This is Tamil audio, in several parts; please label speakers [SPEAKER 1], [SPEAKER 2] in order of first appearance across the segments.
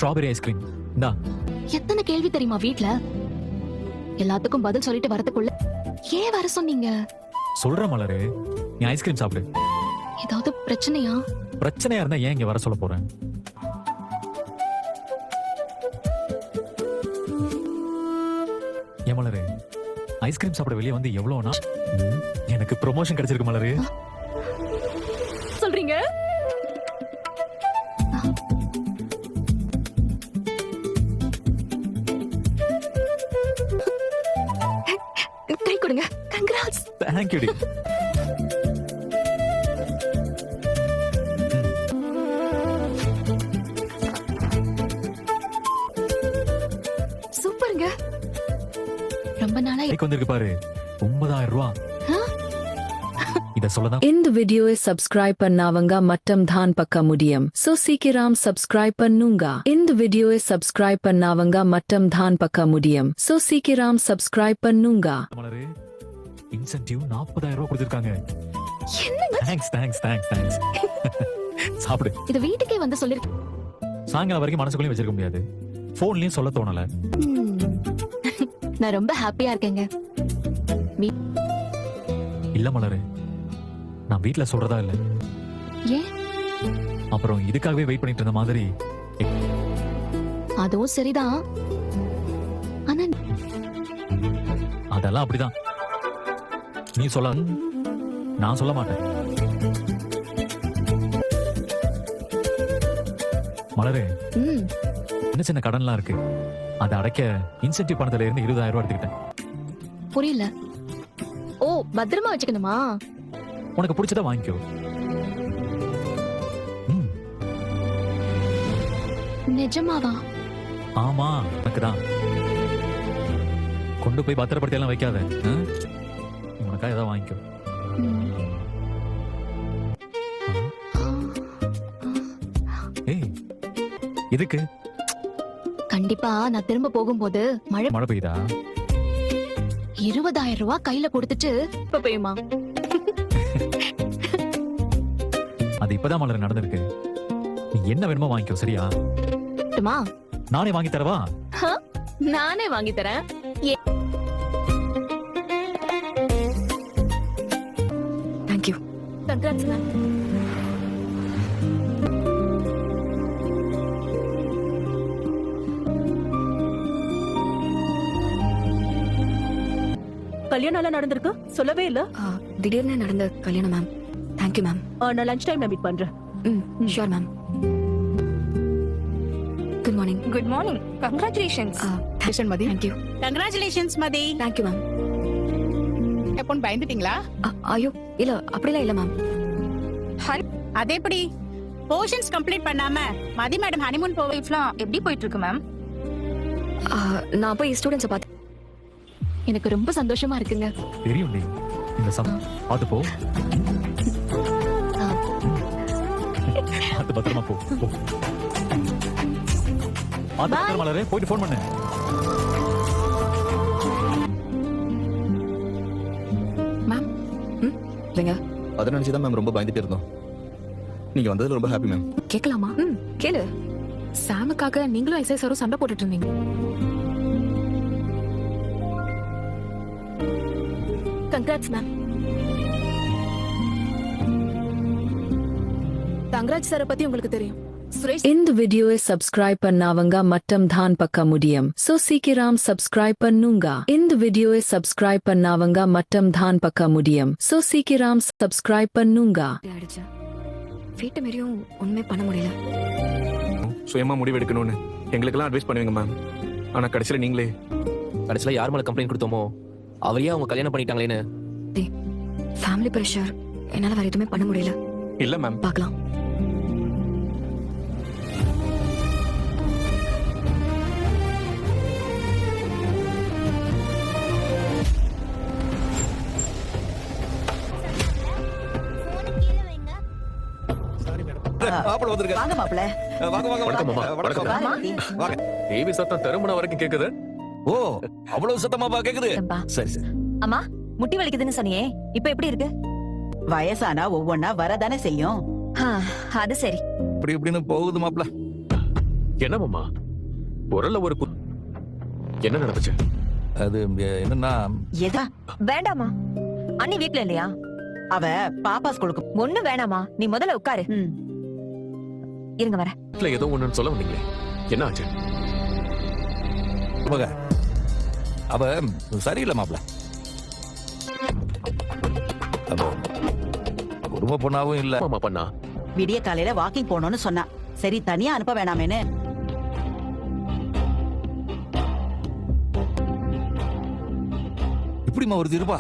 [SPEAKER 1] Strawberry ice cream. இந்தா.
[SPEAKER 2] எத்தனை கேள்வி தெரியுமா வீட்ல? எல்லாத்துக்கும் பதில் சொல்லிட்டு வரதுக்குள்ள ஏன் வர சொன்னீங்க?
[SPEAKER 1] சொல்ற மலரு, நீ ஐஸ்கிரீம் சாப்பிடு.
[SPEAKER 2] ஏதாவது பிரச்சனையா?
[SPEAKER 1] பிரச்சனையா இருந்தா ஏன் இங்க வர சொல்ல போறேன்? ஏன் மலரு, ஐஸ்கிரீம் சாப்பிட வெளியே வந்து எவ்வளவுனா எனக்கு ப்ரொமோஷன் கிடைச்சிருக்கு மலரு.
[SPEAKER 2] சொல்றீங்க? கை கொடுங்க. கங்க்ராட்ஸ்.
[SPEAKER 1] தேங்க் யூ டி.
[SPEAKER 2] சூப்பருங்க. ரொம்ப நாளா
[SPEAKER 1] லைக் வந்திருக்கு பாரு, 9000 ரூபாய். இத சொல்லதான்
[SPEAKER 3] இந்த வீடியோவை சப்ஸ்கிரைப் பண்ணாவங்க மட்டும் தான் பார்க்க முடியும். சோ சீக்கிரம் சப்ஸ்கிரைப் பண்ணுங்க. இந்த வீடியோவை சப்ஸ்கிரைப் பண்ணாவங்க மட்டும் தான் பார்க்க முடியும். சோ சீக்கிரம் சப்ஸ்கிரைப் பண்ணுங்க.
[SPEAKER 1] மலரு, இன்சென்டிவ் 40000 ரூபாய் கொடுத்திருக்காங்க.
[SPEAKER 2] என்னங்க?
[SPEAKER 1] தேங்க்ஸ். சாப்பிடு.
[SPEAKER 2] இது வீட்டுக்கே வந்து சொல்லிருக்கேன்.
[SPEAKER 1] சாயங்காலம் வரைக்கும் மனசுக்குள்ளேயும் வச்சிருக்க முடியாது, போன்லயும் சொல்ல தோணல.
[SPEAKER 2] நான் ரொம்ப ஹாப்பியா இருக்கேங்க.
[SPEAKER 1] இல்ல மலரு, நான் வீட்ல சொல்றதா இல்ல.
[SPEAKER 2] ஏன்?
[SPEAKER 1] அப்புறம் இதுக்காகவே வெயிட் பண்ணிட்டு இருந்த மாதிரி.
[SPEAKER 2] அதுவும் சரிதான். ஆனா
[SPEAKER 1] அதெல்லாம் அப்படிதான். நீ சொல்ல, நான் சொல்ல மாட்டேன். மலரு, சின்ன சின்ன கடன்லாம் இருக்கு, அதை அடைக்க இன்சென்டிவ் பணத்துல இருந்து 20000 ரூபாய் எடுத்துக்கிட்டேன்.
[SPEAKER 2] புரியல. ஓ, பத்திரமா வச்சுக்கணுமா?
[SPEAKER 1] உனக்கு பிடிச்சதா வாங்கிக்கோ.
[SPEAKER 2] நிஜமாவா?
[SPEAKER 1] ஆமா, உனக்குதான். கொண்டு போய் பத்திரப்படுத்தி எல்லாம் வைக்காத. உனக்கா ஏதாவது வாங்கிக்கோ. ஏய், இதுக்கு
[SPEAKER 2] கண்டிப்பா நான் திரும்ப போகும்போது
[SPEAKER 1] மழை பெய்யுதா?
[SPEAKER 2] 20000 ரூபாய் கையில கொடுத்துட்டு இப்ப பெய்யுமா?
[SPEAKER 1] அது இப்பதான் மலர் நடந்திருக்கு. நீ என்ன வேணுமோ வாங்கிக்கோ, சரியா? நானே வாங்கி தரவா?
[SPEAKER 2] நானே வாங்கி தரேன்.
[SPEAKER 3] தேங்க்யூ.
[SPEAKER 2] Congrats ma'am.
[SPEAKER 4] கல்யாணம் எல்லாம் நடந்திருக்கு, சொல்லவே இல்ல.
[SPEAKER 5] திடீர்னு நடந்த கல்யாணம் மேம். Thank you ma'am.
[SPEAKER 4] நான் லஞ்ச் டைம்ல மீட் பண்றேன்.
[SPEAKER 5] Sure ma'am. Good morning.
[SPEAKER 6] Good morning. Congratulations.
[SPEAKER 5] Mathi. Thank you.
[SPEAKER 6] Congratulations Mathi.
[SPEAKER 5] Thank you ma'am.
[SPEAKER 6] எப்போன்னு பயந்துட்டீங்களா?
[SPEAKER 5] ஐயோ இல்ல, அப்படிலாம் இல்ல மேம்.
[SPEAKER 6] அதேபடி போர்ஷன்ஸ் கம்ப்ளீட் பண்ணாம மதி மேடம் ஹனிமூன் போவீஃப்லாம் எப்படி போயிட்டு இருக்கு மேம்?
[SPEAKER 5] நான் போய் ஸ்டூடெண்ட்ஸை பார்த்து
[SPEAKER 2] எனக்கு ரொம்ப சந்தோஷமா இருக்குங்க.
[SPEAKER 1] தெரியும் நீ இந்த பாத்து போ. அது பத்திரமா போ. மலரே, போயிட்டு போன் பண்ணு.
[SPEAKER 5] மேம் இல்லைங்க,
[SPEAKER 7] அதை நினைச்சுதான் மேம் ரொம்ப பயந்துட்டு இருந்தோம். நீங்க வந்ததுல ரொம்ப ஹாப்பி மேம்.
[SPEAKER 5] கேட்கலாமா? கேளு. சாமுக்காக நீங்களும் ஐசை சாரும் சண்டை போட்டுட்டு இருந்தீங்க.
[SPEAKER 2] Congrats ma'am. தங்கராஜ் சாரை பத்தி உங்களுக்கு தெரியும். சுரேஷ்
[SPEAKER 3] இந்த வீடியோவை சப்ஸ்கிரைப் பண்ணாவங்க மட்டும் தான் பார்க்க முடியும். சோ சீக்கிரம் சப்ஸ்கிரைப் பண்ணுங்க. இந்த வீடியோவை சப்ஸ்கிரைப் பண்ணாவங்க மட்டும் தான் பார்க்க முடியும். சோ சீக்கிரம் சப்ஸ்கிரைப் பண்ணுங்க.
[SPEAKER 5] வீட்டு மாரியும் ஒண்ணுமே பண்ண முடியல.
[SPEAKER 7] சுயமா முடிவு எடுக்கணும்னு எங்களுக்கெல்லாம் அட்வைஸ் பண்ணுவீங்க மேம். ஆனா கடைசியில நீங்களே.
[SPEAKER 8] கடைசியில யார் மேல கம்ப்ளைண்ட் கொடுத்தோமோ அவரையே அவங்க கல்யாணம் பண்ணிட்டாங்களேன்னு.
[SPEAKER 5] ஃபேமிலி பிரஷர், என்னால வேற எதுவுமே பண்ண முடியல.
[SPEAKER 7] இல்ல மேம்,
[SPEAKER 5] பார்க்கலாம்.
[SPEAKER 4] வாங்க மாப்ள.
[SPEAKER 7] வணக்கம் மாமா. வணக்கம்.
[SPEAKER 8] தேவி சத்தம் தெருமுனை வரைக்கும் கேக்குது.
[SPEAKER 7] ஓ, அவ்வளவு சத்தமாவா கேக்குது? சரி சரி.
[SPEAKER 9] அம்மா, முட்டி வலிக்குதுன்னு சொன்னியே, இப்ப எப்படி இருக்கு?
[SPEAKER 4] வயசானா ஒவ்வொன்னா வரதானே செய்யும்.
[SPEAKER 9] அது சரி.
[SPEAKER 7] இப்படி இப்படின்னு போகுது மாப்ள.
[SPEAKER 8] என்ன மாமா குரல்ல ஒரு என்ன நடந்துச்சு?
[SPEAKER 10] அது என்னன்னா
[SPEAKER 9] எதா வேண்டாமா? அண்ணி வீட்ல இல்லையா?
[SPEAKER 4] அவ பாப்பா ஸ்கூலுக்கு
[SPEAKER 9] ஒண்ணு வேணாமா, நீ முதல்ல உட்காரு. இருங்க வர.
[SPEAKER 8] இல்ல ஏதோ ஒண்ணுன்னு சொல்ல வந்தீங்களே, என்ன ஆச்சு?
[SPEAKER 10] மக அவ சரியில்லை மாப்ள. அவ குடும்ப பொண்ணாவும் இல்ல.
[SPEAKER 8] மாமா பண்ணா
[SPEAKER 4] விடிய காலையில வாக்கிங் போனோம்னு சொன்னா. சரி தனியா அனுப்ப வேணாமேன்னு.
[SPEAKER 10] இப்படிமா ஒரு இருப்பா?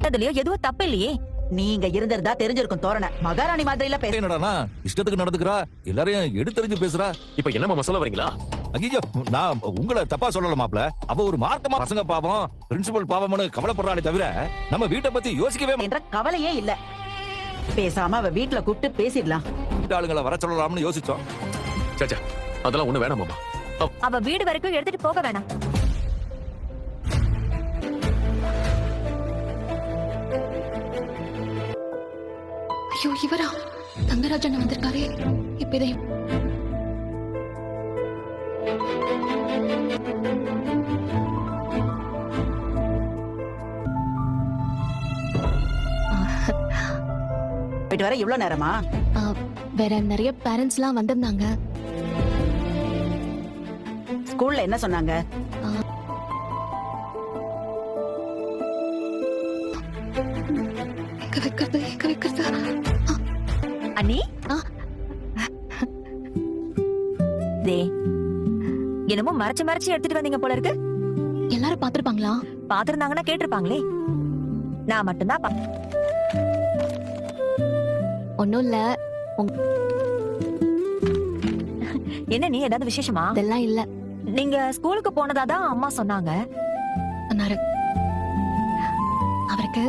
[SPEAKER 9] அதுலயோ எதுவும் தப்பு இல்லையே.
[SPEAKER 4] நீங்க இருந்திருந்தா தெரிஞ்சிருக்கும் தோரண. மகாராணி மாதிரி எல்லாம் பேச.
[SPEAKER 10] என்னடானா இஷ்டத்துக்கு நடந்துக்கிறா, எல்லாரையும் எடுத்தறிஞ்சு பேசுறா.
[SPEAKER 8] இப்ப என்ன மாமா சொல்ல வரீங்களா?
[SPEAKER 10] ஐயோ, நான் உங்களை தப்பா சொல்லல மாப்ள. அவ ஒரு மார்க்கமா பசங்க பாவம், பிரின்சிபல் பாவம்னு கவலைப்படுறாளே தவிர நம்ம வீட்டை பத்தி யோசிக்கவே
[SPEAKER 4] என்ற கவலையே இல்ல. பேசாம அவ வீட்டுல கூப்பிட்டு பேசிடலாம்.
[SPEAKER 10] ஆளுங்களை வர சொல்லலாம்னு யோசிச்சோம்.
[SPEAKER 8] சச்சா அதெல்லாம் ஒண்ணு வேணாம் மாமா.
[SPEAKER 9] அவ வீடு வரைக்கும் எடுத்துட்டு போக வேணாம்.
[SPEAKER 2] ஐயோ இவரா? தங்கராஜன் வந்திருக்காரே. இப்ப இதை
[SPEAKER 4] போயிட்டு வர இவ்வளவு நேரமா?
[SPEAKER 2] வேற நிறைய பேரண்ட்ஸ் எல்லாம் வந்திருந்தாங்க.
[SPEAKER 4] ஸ்கூல்ல என்ன சொன்னாங்க?
[SPEAKER 2] எங்க வைக்கிறது
[SPEAKER 9] அண்ணி தே என்னமோ மறைச்சு மறைச்சு எடுத்துட்டு வந்தீங்க போல இருக்கு.
[SPEAKER 2] எல்லாரும் பாத்திருப்பாங்களா?
[SPEAKER 9] பாத்திருந்தாங்கன்னா கேட்டிருப்பாங்களே. நான் மட்டும்தான்
[SPEAKER 2] ஒண்ணும் இல்ல.
[SPEAKER 9] என்ன நீ ஏதாவது விசேஷமா?
[SPEAKER 2] அதெல்லாம் இல்ல.
[SPEAKER 9] நீங்க ஸ்கூலுக்கு போனதாதான் அம்மா சொன்னாங்க.
[SPEAKER 2] அண்ணாரு அவருக்கு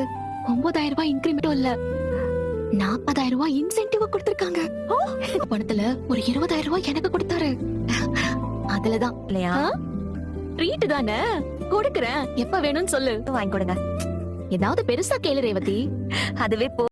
[SPEAKER 2] 9,000 ரூபாய் இன்கிரிமெண்ட்டும் இல்ல, 40,000 ரூபாய் இன்சென்டிவ் கொடுத்திருக்காங்க. பணத்துல ஒரு 20,000 ரூபாய் எனக்கு கொடுத்தாரு. அதுலதான்
[SPEAKER 9] இல்லையா?
[SPEAKER 2] ட்ரீட் தானே, கொடுக்கறேன். எப்ப வேணும்னு சொல்லு,
[SPEAKER 9] வாங்கி கொடுங்க.
[SPEAKER 2] ஏதாவது பெருசா கேளு ரேவதி.
[SPEAKER 9] அதுவே போ.